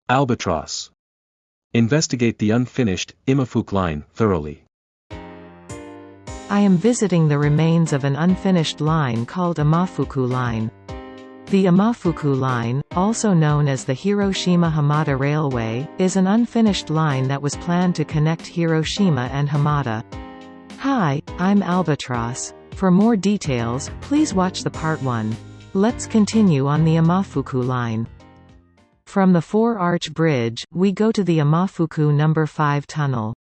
Albatross. Investigate the unfinished Imafuku Line thoroughly. I am visiting the remains of an unfinished line called Imafuku Line. The Imafuku Line, also known as the Hiroshima-Hamada Railway, is an unfinished line that was planned to connect Hiroshima and Hamada. Hi, I'm Albatross. For more details, please watch the part 1. Let's continue on the Imafuku Line. From the 4-arch bridge, we go to the Imafuku No. 5 Tunnel.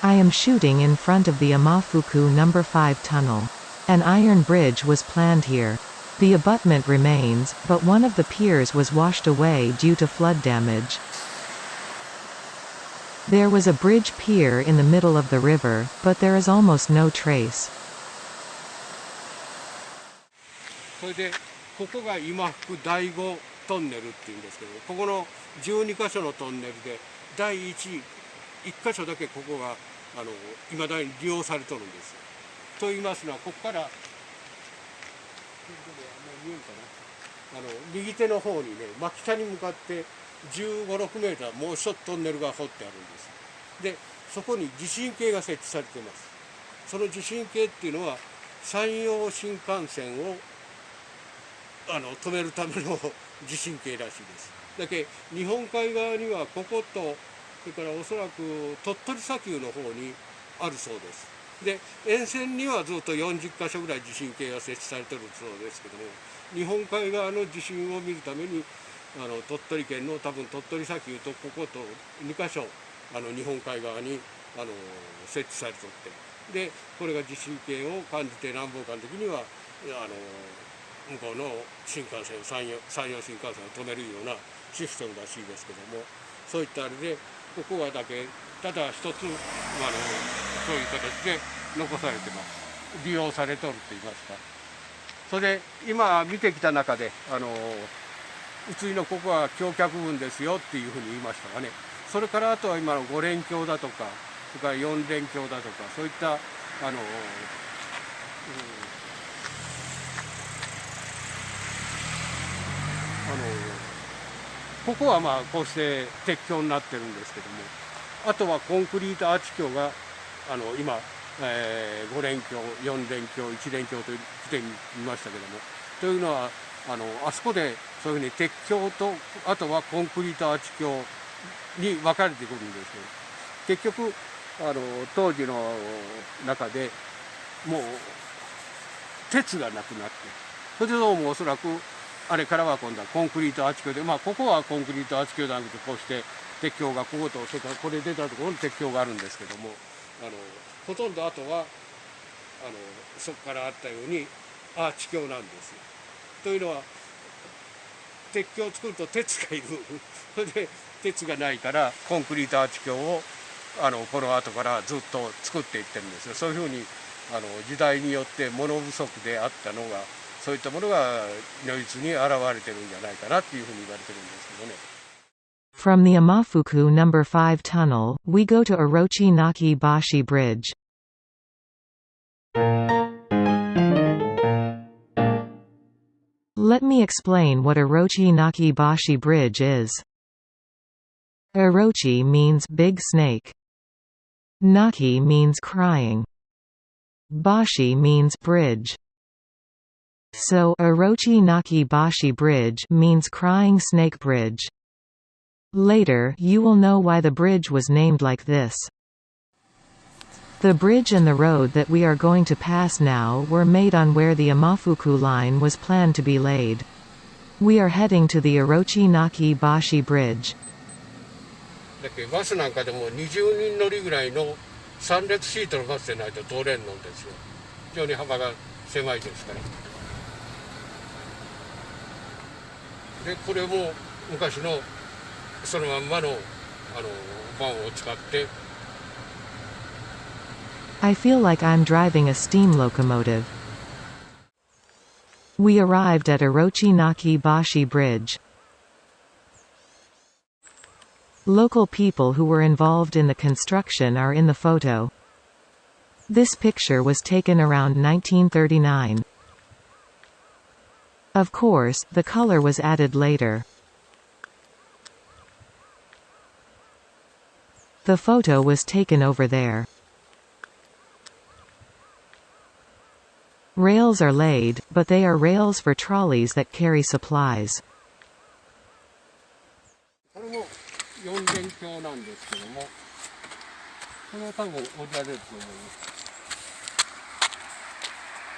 I am shooting in front of the Imafuku No. 5 Tunnel. An iron bridge was planned here. The abutment remains, but one of the piers was washed away due to flood damage. There was a bridge pier in the middle of the river, but there is almost no trace. それでここが今福第5トンネルっていうんですけど、ここの12箇所のトンネルで第1箇所だけここが未だに利用されとるんです。と言いますのは、ここから右手の方にね、真北に向かって15、6メーターもう一つトンネルが掘ってあるんです。で、そこに地震計が設置されています。その地震計っていうのは山陽新幹線を止めるための地震計らしいです。だけ日本海側にはここと、それからおそらく鳥取砂丘の方にあるそうです。で、沿線にはずっと40箇所ぐらい地震計が設置されてるそうですけども、日本海側の地震を見るために鳥取県の多分鳥取砂丘とここと2箇所日本海側に設置されておって、でこれが地震計を感じて南北間的には向こうの新幹線山陽新幹線を止めるようなシステムらしいですけども、そういったあれでここはだけただ一つそういう形で残されてます。利用されとるって言いますか。それで今見てきた中で宇津井のここは橋脚分ですよっていうふうに言いましたがね、それからあとは今の5連橋だとか、それから4連橋だとか、そういったここはまあこうして鉄橋になってるんですけども、あとはコンクリートアーチ橋が今、5連橋、4連橋、1連橋と来てみましたけども、というのはあそこでそういうふうに鉄橋とあとはコンクリートアーチ橋に分かれてくるんですけど、結局当時の中でもう鉄がなくなって、それでどうもおそらくあれからは今度はコンクリートアーチ橋で、まあここはコンクリートアーチ橋じゃなくてこうして鉄橋がここと、それからこれ出たところに鉄橋があるんですけども、ほとんどあとはそこからあったようにアーチ橋なんですよ。というのは鉄橋を作ると鉄がいるそれで鉄がないからコンクリートアーチ橋をこの後からずっと作っていってるんですよ。そういうふうに時代によって物不足であったのが、そういったものが如実に現れてるんじゃないかなっていうふうに言われてるんですけどね。From the Imafuku No. 5 Tunnel, we go to Orochi Naki Bashi Bridge. Let me explain what Orochi Naki Bashi Bridge is. Orochi means big snake. Naki means crying. Bashi means bridge. So, Orochi Naki Bashi Bridge means crying snake bridge. Later, you will know why the bridge was named like this. The bridge and the road that we are going to pass now were made on where the Imafuku Line was planned to be laid. We are heading to the Orochi Naki Bashi Bridge. だけどバスなんかでも20人乗りぐらいの3列シートのバスでないと通れんのですよ。非常に幅が狭いですから。でこれも昔のそのまんまのバンを使って。I feel like I'm driving a steam locomotive. We arrived at Orochi Naki Bashi Bridge. Local people who were involved in the construction are in the photo. This picture was taken around 1939. Of course, the color was added later. The photo was taken over there. Rails are laid, but they are rails for trolleys that carry supplies. これも四連橋なんですけども、これは多分お茶ですと思います。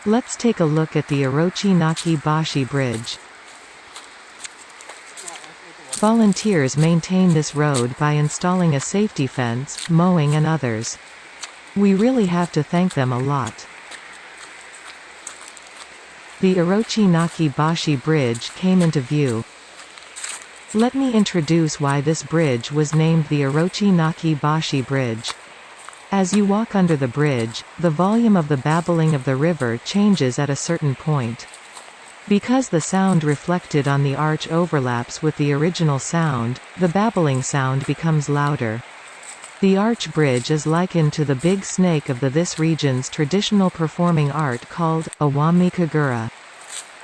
Let's take a look at the Orochi Naki Bashi Bridge. Volunteers maintain this road by installing a safety fence, mowing and others. We really have to thank them a lot. The Orochi Naki Bashi Bridge came into view. Let me introduce why this bridge was named the Orochi Naki Bashi Bridge. As you walk under the bridge, the volume of the babbling of the river changes at a certain point. Because the sound reflected on the arch overlaps with the original sound, the babbling sound becomes louder. The arch bridge is likened to the big snake of this region's traditional performing art called Awami Kagura.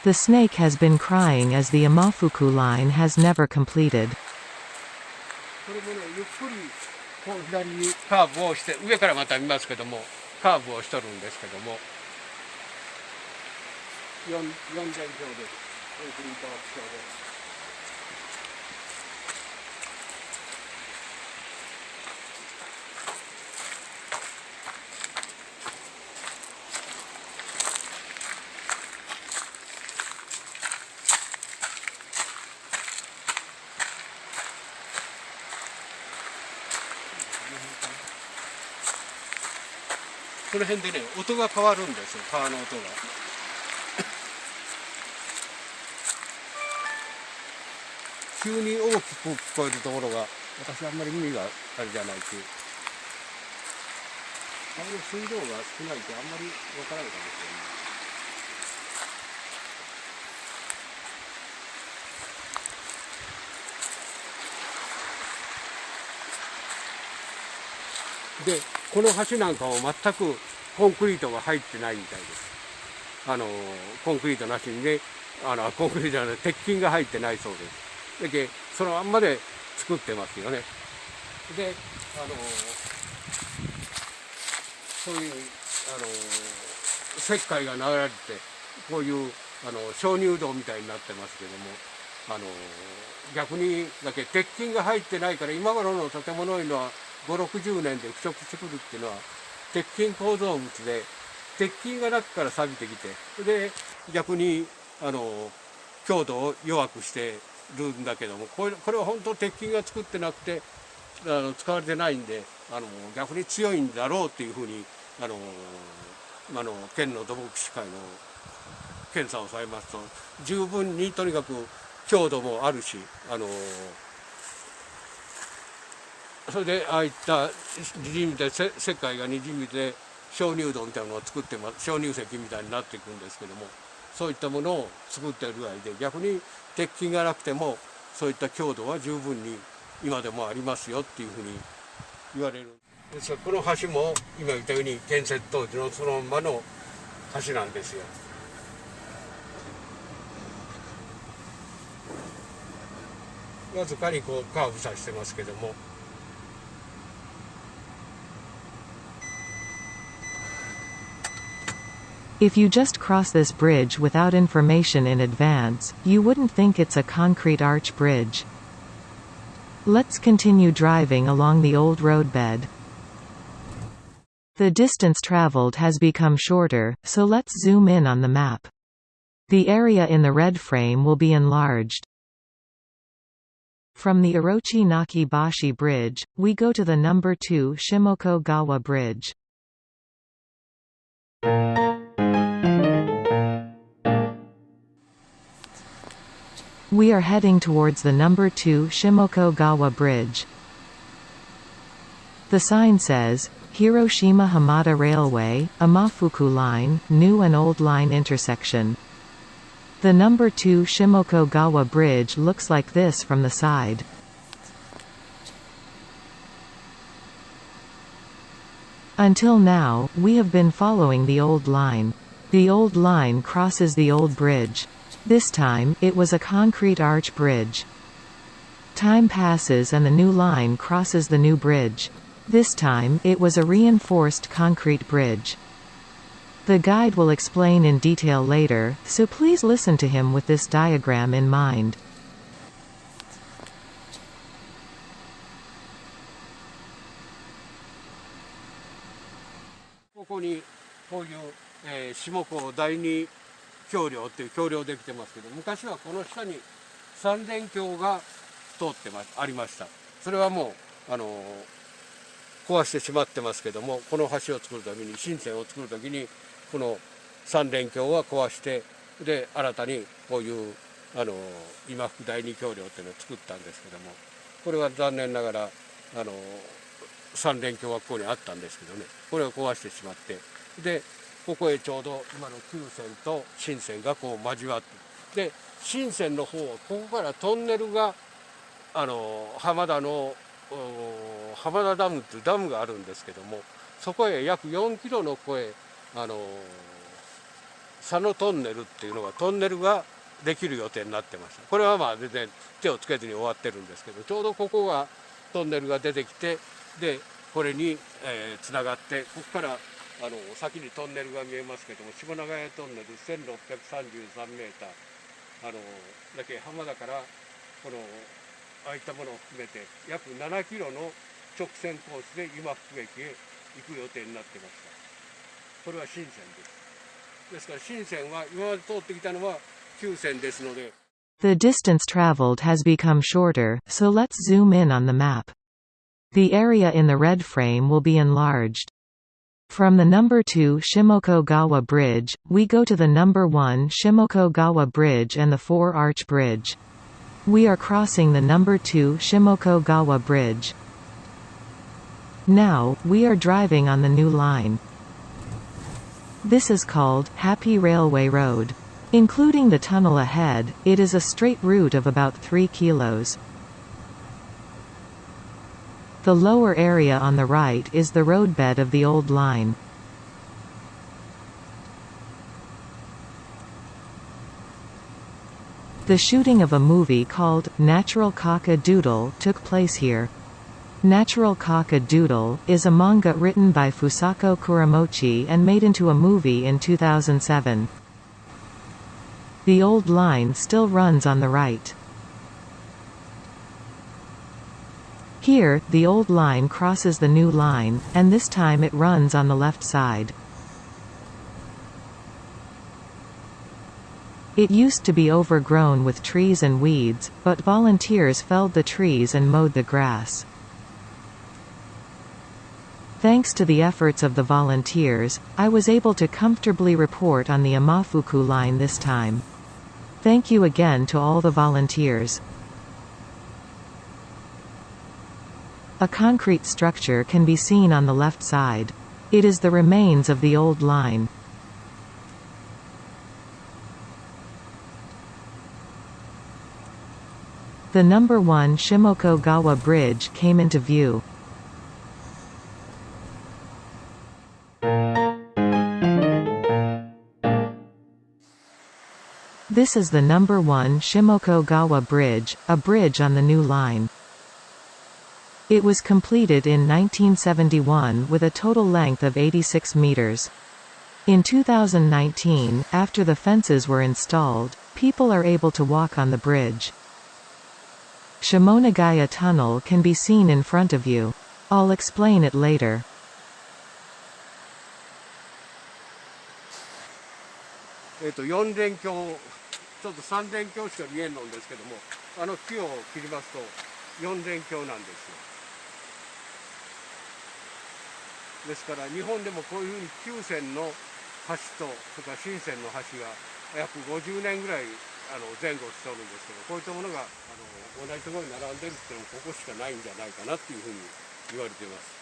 The snake has been crying as the Imafuku Line has never completed. これもね、ゆっくりこう左にカーブをして、上からまた見ますけども、カーブをしとるんですけども、4連橋です。コンクリート橋です。 この辺でね、音が変わるんですよ、川の音が。急に大きく聞こえるところが、私あんまり耳があれじゃないし、あまり水量が少ないとあんまりわからないかもしれない。 で、この橋なんかも全くコンクリートが入ってないみたいです。コンクリートなしにね、コンクリートじゃない、鉄筋が入ってないそうです。で、そのまんまで作ってますよね。で、そういう、石灰が流れて、こういう、鍾乳洞みたいになってますけども、逆にだけ鉄筋が入ってないから、今頃の建物いうのは、 5、60年で腐食してくるっていうのは鉄筋構造物で鉄筋が中から錆びてきてで逆に強度を弱くしてるんだけどもこれは本当鉄筋が作ってなくて使われてないんで逆に強いんだろうっていうふうに県の土木士会の検査をされますと十分にとにかく強度もあるしそれでああいったにじみで石灰がにじみで鍾乳洞みたいなのを作ってます鍾乳石みたいになっていくんですけどもそういったものを作っているぐらいで逆に鉄筋がなくてもそういった強度は十分に今でもありますよっていうふうに言われるですからこの橋も今言ったように建設当時のそのままの橋なんですよ。わずかにこうカーブさせてますけども。 If you just cross this bridge without information in advance, you wouldn't think it's a concrete arch bridge. Let's continue driving along the old roadbed. The distance traveled has become shorter, so let's zoom in on the map. The area in the red frame will be enlarged. From the Orochi Naki Bashi Bridge, we go to the number 2 Shimoko Gawa Bridge. We are heading towards the number 2 Shimoko Gawa Bridge. The sign says, Hiroshima Hamada Railway, Imafuku Line, New and Old Line Intersection. The number 2 Shimoko Gawa Bridge looks like this from the side. Until now, we have been following the old line. The old line crosses the old bridge. This time, it was a concrete arch bridge. Time passes and the new line crosses the new bridge. This time, it was a reinforced concrete bridge. The guide will explain in detail later, so please listen to him with this diagram in mind. ここにこういう、下湖第二橋梁っていう橋梁できてますけど、昔はこの下に三連橋が通ってありました。それはもう壊してしまってますけども、この橋を作るために、新線を作るときにこの三連橋は壊して、で新たにこういう今福第二橋梁っていうのを作ったんですけども、これは残念ながら三連橋はここにあったんですけどね、これを壊してしまって、でここへちょうど今の旧線と新線がこう交わって、で新線の方はここからトンネルが浜田の浜田ダムっていうダムがあるんですけども、そこへ約4キロのここへ佐野トンネルっていうのがトンネルができる予定になってました。これはまあ全然手をつけずに終わってるんですけど、ちょうどここがトンネルが出てきて、でこれにつながって、ここから先にトンネルが見えますけども、下長屋トンネル1633メーターだけ浜田からこのああいったものを含めて約7キロの直線コースで今福駅へ行く予定になってました。これは新線です。ですから新線は今まで通ってきたのは旧線ですので。 The distance traveled has become shorter, so let's zoom in on the map. The area in the red frame will be enlarged. From the number 2 Shimoko Gawa Bridge, we go to the number 1 Shimoko Gawa Bridge and the 4-arch bridge. We are crossing the number 2 Shimoko Gawa Bridge. Now, we are driving on the new line. This is called Happy Railway Road. Including the tunnel ahead, it is a straight route of about 3 kilos. The lower area on the right is the roadbed of the old line. The shooting of a movie called Natural Cock-a-Doodle took place here. Natural Cock-a-Doodle is a manga written by Fusako Kuramochi and made into a movie in 2007. The old line still runs on the right. Here, the old line crosses the new line, and this time it runs on the left side. It used to be overgrown with trees and weeds, but volunteers felled the trees and mowed the grass. Thanks to the efforts of the volunteers, I was able to comfortably report on the Imafuku line this time. Thank you again to all the volunteers. A concrete structure can be seen on the left side. It is the remains of the old line. The number 1 Shimoko Gawa Bridge came into view. This is the number 1 Shimoko Gawa Bridge, a bridge on the new line. It was completed in 1971 with a total length of 86 meters. In 2019, after the fences were installed, people are able to walk on the bridge. Shimonagaya Tunnel can be seen in front of you. I'll explain it later. 4連橋、ちょっと3連橋しか見えんのんですけども、木を切りますと4連橋なんですよ。ですから日本でもこういうふうに旧線の橋とそれから新線の橋が約50年ぐらい前後しておるんですけど、こういったものが同じところに並んでるっていうのもここしかないんじゃないかなっていうふうに言われています。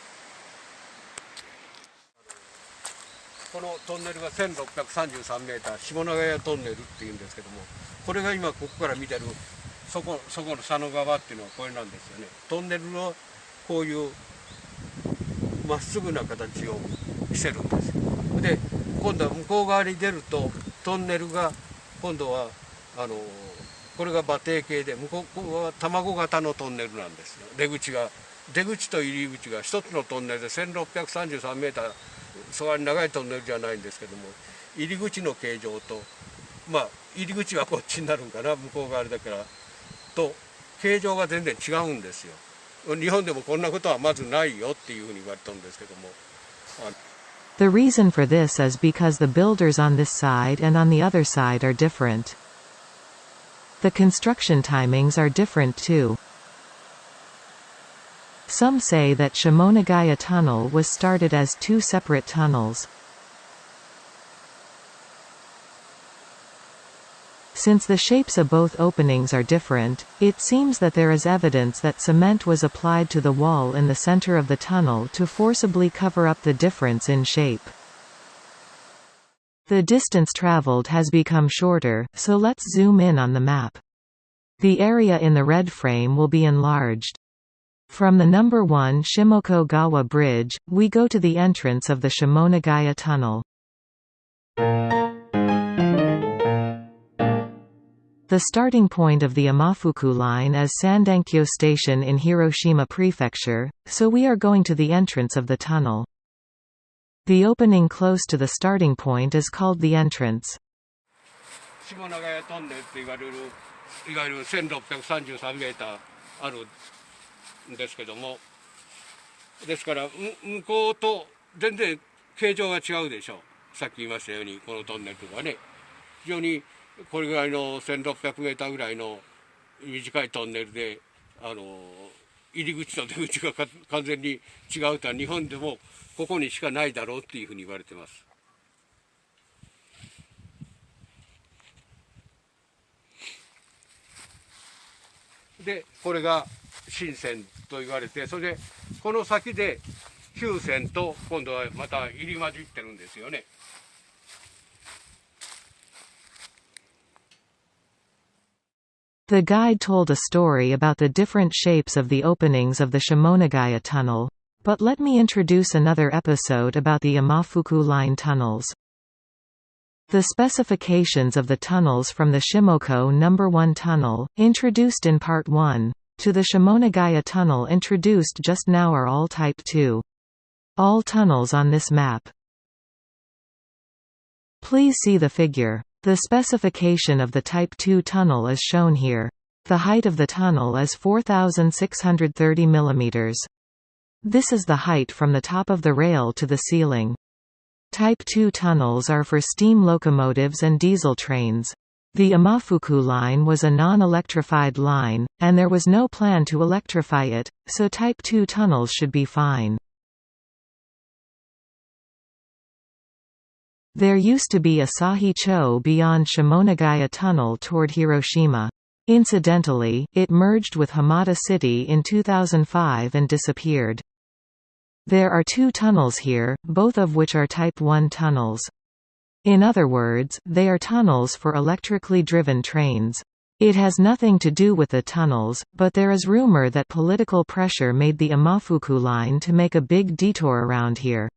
このトンネルが1633メーター、下長屋トンネルっていうんですけども、これが今ここから見てるそこの佐野川っていうのはこれなんですよね。トンネルのこういうまっすぐな形をしてるんですよ。で今度は向こう側に出るとトンネルが今度はこれが馬蹄形で、向こうは卵型のトンネルなんですよ。出口と入り口が一つのトンネルで1633メーター、そんなに長いトンネルじゃないんですけども、入り口の形状と、まあ入り口はこっちになるんかな、向こう側だからと形状が全然違うんですよ。日本でもこんなことはまずないよっていうふうに言われたんですけども。The reason for this is because the builders on this side and on the other side are different. The construction timings are different too. Some say that Shimonagaya Tunnel was started as two separate tunnels. Since the shapes of both openings are different, it seems that there is evidence that cement was applied to the wall in the center of the tunnel to forcibly cover up the difference in shape. The distance traveled has become shorter, so let's zoom in on the map. The area in the red frame will be enlarged. From the number 1 Shimoko Gawa Bridge, we go to the entrance of the Shimonagaya Tunnel. The starting point of the Imafuku Line is Sandankyo Station in Hiroshima Prefecture, so we are going to the entrance of the tunnel. The opening close to the starting point is called the entrance. 下長屋トンネルっていわゆる1633メーターあるんですけども、ですから向こうと全然形状が違うでしょう。さっき言いましたようにこのトンネルとかね、非常にこれぐらいの1600メーターぐらいの短いトンネルで入り口と出口が完全に違うとは日本でもここにしかないだろうっていうふうに言われてます。でこれが新線と言われて、それでこの先で旧線と今度はまた入り混じってるんですよね。The guide told a story about the different shapes of the openings of the Shimonagaya Tunnel. But let me introduce another episode about the Imafuku Line tunnels. The specifications of the tunnels from the Shimoko No. 1 tunnel, introduced in Part 1, to the Shimonagaya Tunnel introduced just now are all Type 2. All tunnels on this map. Please see the figure. The specification of the Type 2 tunnel is shown here. The height of the tunnel is 4,630 mm. This is the height from the top of the rail to the ceiling. Type 2 tunnels are for steam locomotives and diesel trains. The Imafuku Line was a non-electrified line, and there was no plan to electrify it, so Type 2 tunnels should be fine. There used to be Asahi-cho beyond Shimonagaya Tunnel toward Hiroshima. Incidentally, it merged with Hamada City in 2005 and disappeared. There are two tunnels here, both of which are Type 1 tunnels. In other words, they are tunnels for electrically driven trains. It has nothing to do with the tunnels, but there is rumor that political pressure made the Imafuku Line to make a big detour around here.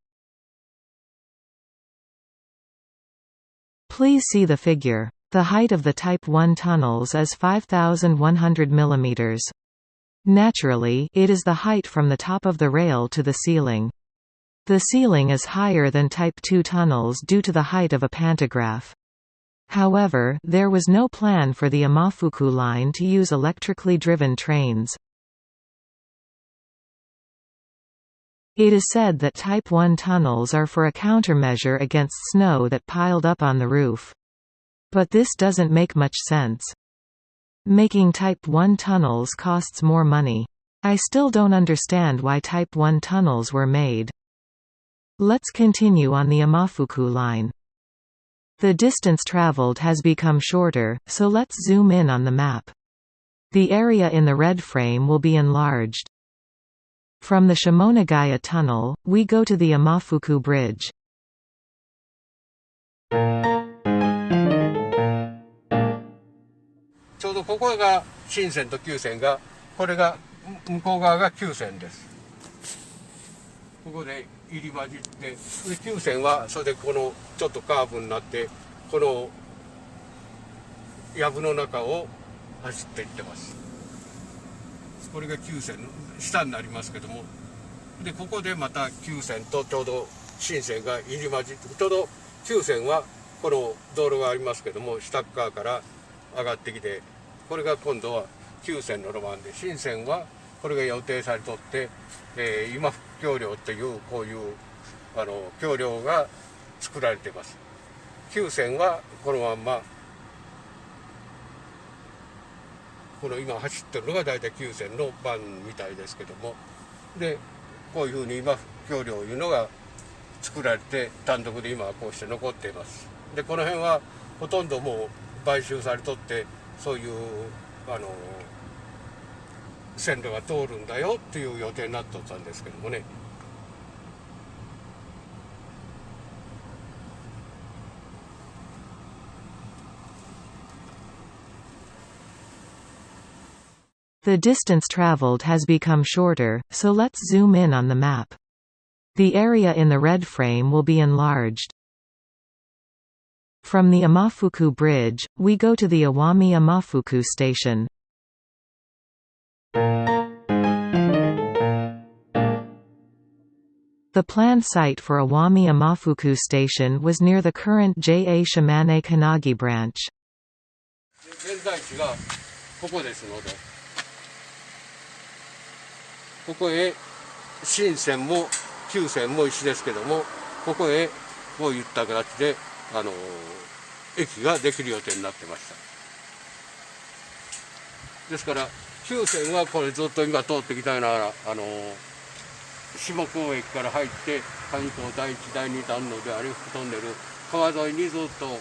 Please see the figure. The height of the Type 1 tunnels is 5,100 mm. Naturally, it is the height from the top of the rail to the ceiling. The ceiling is higher than Type 2 tunnels due to the height of a pantograph. However, there was no plan for the Imafuku Line to use electrically driven trains. It is said that Type 1 tunnels are for a countermeasure against snow that piled up on the roof. But this doesn't make much sense. Making Type 1 tunnels costs more money. I still don't understand why Type 1 tunnels were made. Let's continue on the Imafuku Line. The distance traveled has become shorter, so let's zoom in on the map. The area in the red frame will be enlarged. From the Shimonagaya Tunnel, we go to the Imafuku Bridge. ちょうどここが新線と旧線が、これが向こう側が旧線です。ここで入り混じって、で旧線はそれでこのちょっとカーブになって、この藪の中を走っていってます。これが9線の下になりますけども、でここでまた9線とちょうど新線が入り混じって、ちょうど9線はこの道路がありますけども、下側から上がってきて、これが今度は9線の路盤で、新線はこれが予定されとって、今福橋梁というこういう橋梁が作られています。9線はこのまんま、この今走ってるのが大体9線の番みたいですけども、でこういうふうに今福橋梁いうのが作られて単独で今はこうして残っています。でこの辺はほとんどもう買収されとって、そういう線路が通るんだよっていう予定になっとったんですけどもね。The distance traveled has become shorter, so let's zoom in on the map. The area in the red frame will be enlarged. From the Imafuku Bridge, we go to the Imafuku Station. The planned site for Imafuku Station was near the current JA Shimane-Kanagi branch. 現在地がここですので、ここへ新線も旧線も一緒ですけども、ここへこういった形で駅ができる予定になってました。ですから旧線はこれずっと今通ってきたような下港駅から入って関東第1第2弾路であるトンネル川沿いにずっと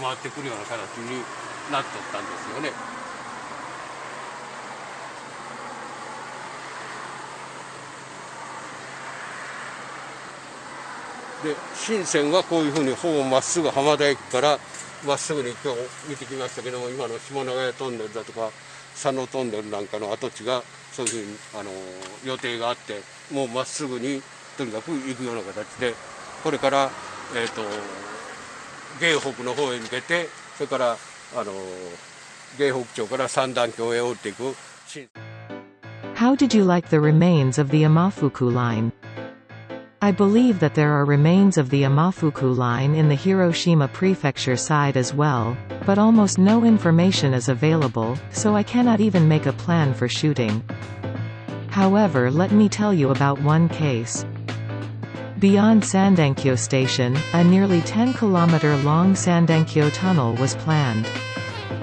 回ってくるような形になっとったんですよね。で新線はこういうふうにほぼまっすぐ浜田駅からまっすぐに今日見てきましたけども、今の下長谷トンネルだとか佐野トンネルなんかの跡地がそういうふうに予定があって、もうまっすぐにとにかく行くような形で、これから芸北の方へ向けて、それから芸北町から三段橋へ降りていく。How did you like the remains of the Imafuku Line? I believe that there are remains of the Imafuku Line in the Hiroshima prefecture side as well, but almost no information is available, so I cannot even make a plan for shooting. However, let me tell you about one case. Beyond Sandankyo Station, a nearly 10-kilometer-long Sandankyo Tunnel was planned.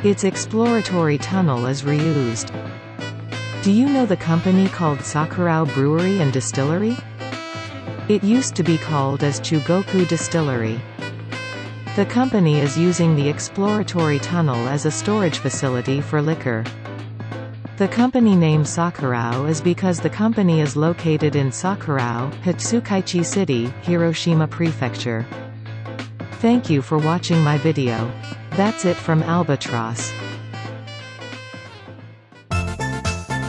Its exploratory tunnel is reused. Do you know the company called Sakurao Brewery and Distillery? It used to be called as Chugoku Distillery. The company is using the exploratory tunnel as a storage facility for liquor. The company name Sakurao is because the company is located in Sakurao, Hatsukaichi City, Hiroshima Prefecture. Thank you for watching my video. That's it from Albatross.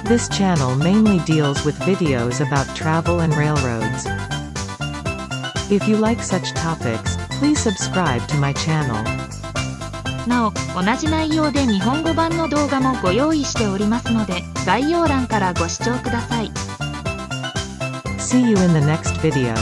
This channel mainly deals with videos about travel and railroads. If you like such topics, please subscribe to my channel. なお、同じ内容で日本語版の動画もご用意しておりますので、概要欄からご視聴ください。See you in the next video.